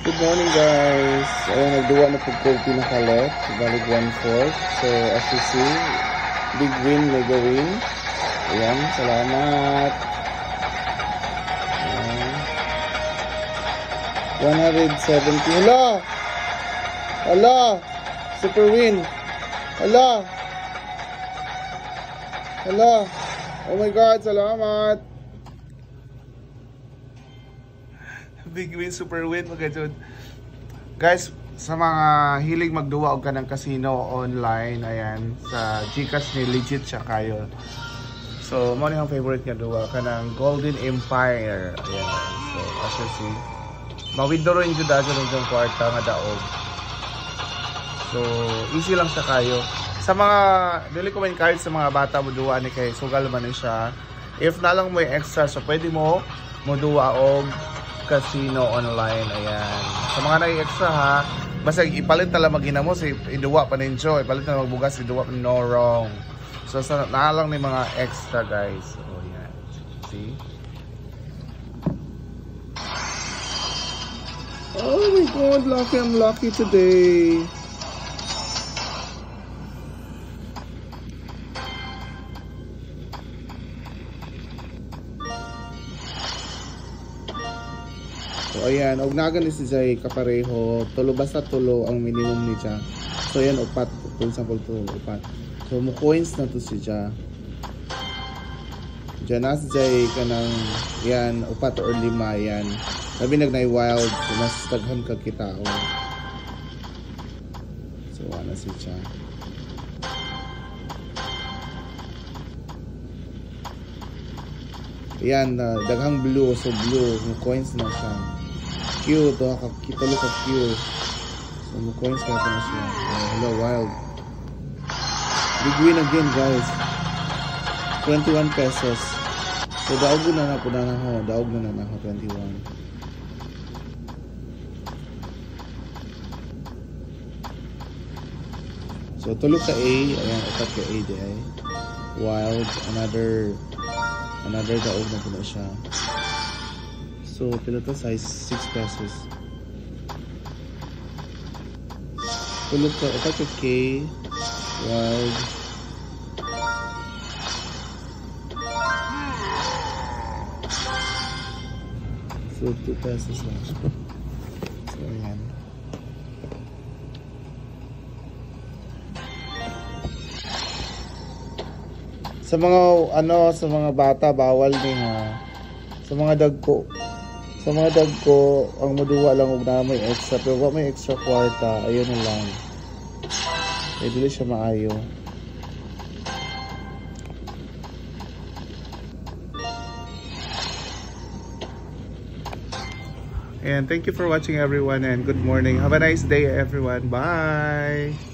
Good morning guys. Ayun, nagduwa na pag pinakalet. Balig 1/4. So as you see, big win, mega win. Ayan, salamat. 170. Hala! Hala! Super win. Hala! Hala! Oh my God, salamat. Big win, super win, mga jud. Guys, sa mga hilig magduwa og kanang casino online, ayan, sa GCash ni legit siya kayo. So, mo ni ang favorite nga duwa kanang Golden Empire. Ayan. So, as you see, ma-withdraw rin jud dagan ng kwarta nga daog. So, easy lang siya kayo. Sa mga dili ko man kahit sa mga bata mo duwa ni kay sugal man ni siya. If na lang mo extra, so pwede mo duwa og casino online. Ayan, sa mga nai-extra ha, basta ipalit na lang magina mo si iduwa pa ninyo, ipalit na magbugas iduwa pa, no wrong. So sa naalang ni mga extra guys. Oh yan, see, oh my God, lucky, I'm lucky today. So ayan, og nagan ni si Jay kapareho, tulo basta tulo ang minimum ni siya. So ayan, upat, for example tulo, upat. So mo coins na to si siya. Diyan na si Jay kanang yan, upat or lima yan. Sabi nagnay wild, so mas taghan ka kita. Oh. So ana si siya. Yan, daghang blue, so blue, mo coins na siya. Q, to kitulo ka Q. So mo coins ka na siya. Hello wild. Big win again guys. 21 pesos. So daog na po na ako. Daog na ako 21. So tulo ka A, ayan, upat ka A di ay. Wild, another daog na po na siya. So, pila to size 6 pesos. Tulog ka, upat ka K, wild. So, 2 pesos lang. So, ayan. Sa mga, sa mga bata, bawal din ha. Sa mga dagko, ang maduwa lang og na may extra, pero kung may extra kwarta, ayun na lang. Eh, dili siya maayo. And thank you for watching everyone, and good morning. Have a nice day everyone. Bye!